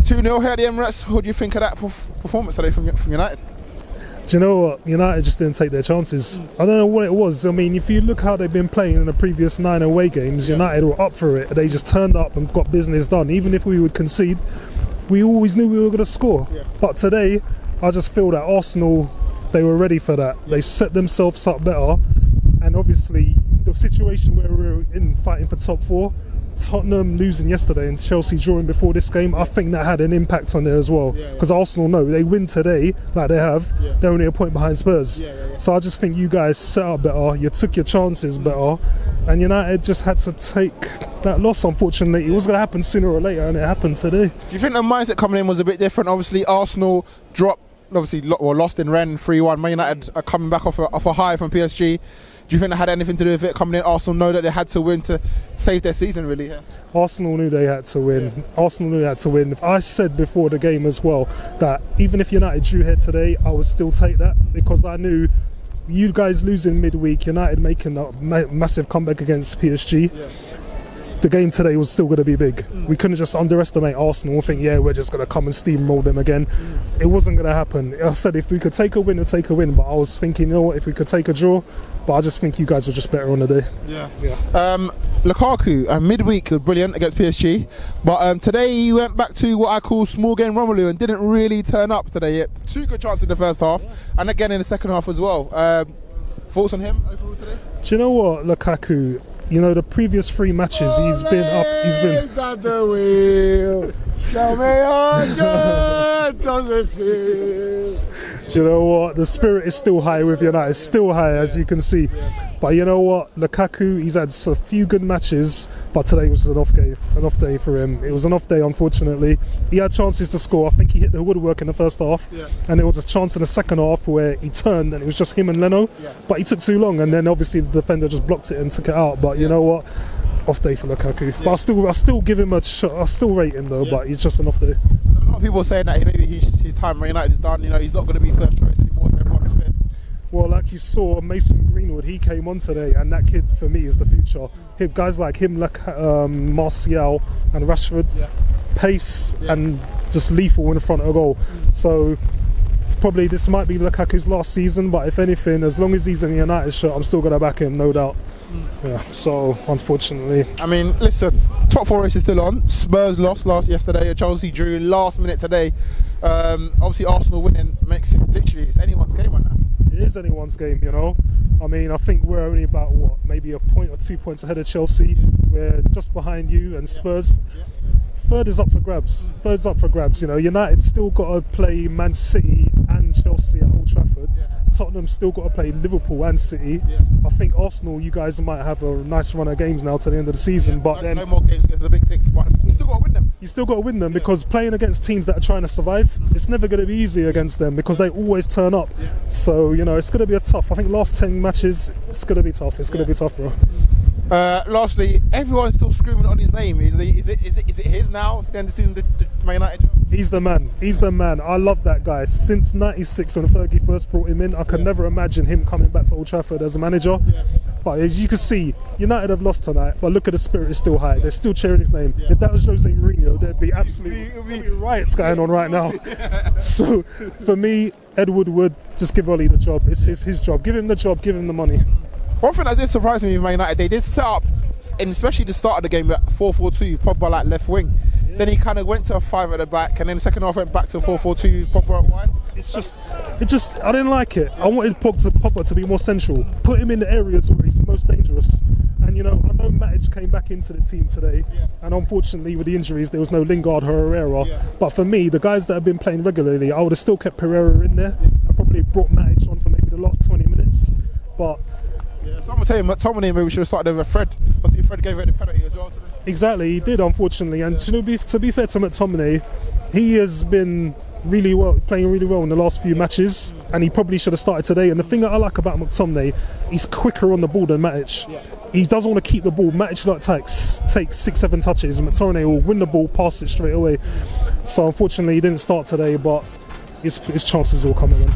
2-0 here at the Emirates. What do you think of that performance today from United? Do you know what? United just didn't take their chances. I don't know what it was. I mean, if you look how they've been playing in the previous 9 away games, United were up for it. They just turned up and got business done. Even if we would concede, we always knew we were going to score. But today, I just feel that Arsenal, they were ready for that. They set themselves up better. And obviously, the situation where we were in fighting for top 4, Tottenham losing yesterday and Chelsea drawing before this game, I think that had an impact on there as well. Because Arsenal know they win today, like they have, they're only a point behind Spurs. So I just think you guys set up better, you took your chances better, and United just had to take that loss, unfortunately. It was going to happen sooner or later, and it happened today. Do you think the mindset coming in was a bit different? Obviously, Arsenal lost in Rennes 3-1. Man United are coming back off a high from PSG. Do you think that had anything to do with it coming in? Arsenal know that they had to win to save their season, really? Arsenal knew they had to win. Arsenal knew they had to win. I said before the game as well that even if United drew here today, I would still take that, because I knew you guys losing midweek, United making a massive comeback against PSG. The game today was still going to be big. We couldn't just underestimate Arsenal and think, we're just going to come and steamroll them again. It wasn't going to happen. I said if we could take a win, we'd take a win. But I was thinking, you know what, if we could take a draw. But I just think you guys were just better on the day. Lukaku, midweek was brilliant against PSG. But today he went back to what I call small game Romelu and didn't really turn up today yet. 2 good chances in the first half and again in the second half as well. Thoughts on him overall today? Do you know what, Lukaku? You know, the previous 3 matches he's been up. He's been at the wheel. Tell me how good does it feel? Do you know what? The spirit is still high with United, still high as you can see. But you know what? Lukaku, he's had a few good matches, but today was an off day for him. It was an off day, unfortunately. He had chances to score. I think he hit the woodwork in the first half, and there was a chance in the second half where he turned and it was just him and Leno, but he took too long, and then obviously the defender just blocked it and took it out. But you know what? Off day for Lukaku. But I still give him a shot. I still rate him though, but he's just an off day. A lot of people are saying that maybe his time at United is done. You know, he's not going to be first choice anymore if everyone's fit. Well, like you saw, Mason Greenwood, he came on today, and that kid for me is the future. Guys like him, Martial and Rashford, pace and just lethal in front of a goal. So probably this might be Lukaku's last season, but if anything, as long as he's in the United shirt, I'm still going to back him, no doubt. So unfortunately, I mean, listen, top 4 race is still on. Spurs lost yesterday, Chelsea drew last minute today. Obviously Arsenal winning makes it literally, it's anyone's game right now. It is anyone's game, you know. I mean, I think we're only about maybe a point or 2 points ahead of Chelsea. We're just behind you and Spurs. Third is up for grabs. Third's up for grabs. You know, United still got to play Man City and Chelsea at Old Trafford. Tottenham still got to play Liverpool and City. I think Arsenal, you guys might have a nice run of games now to the end of the season, but then no more games against the big 6. But you still got to win them. You still got to win them because playing against teams that are trying to survive, it's never going to be easy against them because they always turn up. So you know, it's going to be a tough. I think last 10 matches, it's going to be tough. It's going to be tough, bro. Lastly, everyone's still screaming on his name. Is it his now at the end of the season, the Man United job? He's the man. He's the man. I love that guy. Since '96 when Fergie first brought him in, I could never imagine him coming back to Old Trafford as a manager. But as you can see, United have lost tonight, but look at the spirit is still high. They're still cheering his name. If that was Jose Mourinho, there'd be absolutely riots going on right now. So for me, Ed Woodward, just give Ollie the job. It's his job. Give him the job. Give him the money. One thing that did surprise me with Man United, they did set up, and especially the start of the game, at 4-4-2, Pogba like left wing. Then he kind of went to a 5 at the back, and then the second half went back to 4-4-2, Pogba at wide. I didn't like it. I wanted Pogba to be more central. Put him in the areas where he's most dangerous. And you know, I know Matic came back into the team today, and unfortunately with the injuries, there was no Lingard or Herrera. But for me, the guys that have been playing regularly, I would have still kept Pereira in there. I probably brought Matic on for maybe the last 20 minutes. But someone saying McTominay maybe we should have started over Fred. Obviously Fred gave it the penalty as well today. Exactly, he did, unfortunately. And to be fair to McTominay, he has been playing really well in the last few matches, and he probably should have started today. And the thing that I like about McTominay, he's quicker on the ball than Matic. He doesn't want to keep the ball. Matic takes 6-7 touches, and McTominay will win the ball, pass it straight away. So unfortunately, he didn't start today, but his chances will come in.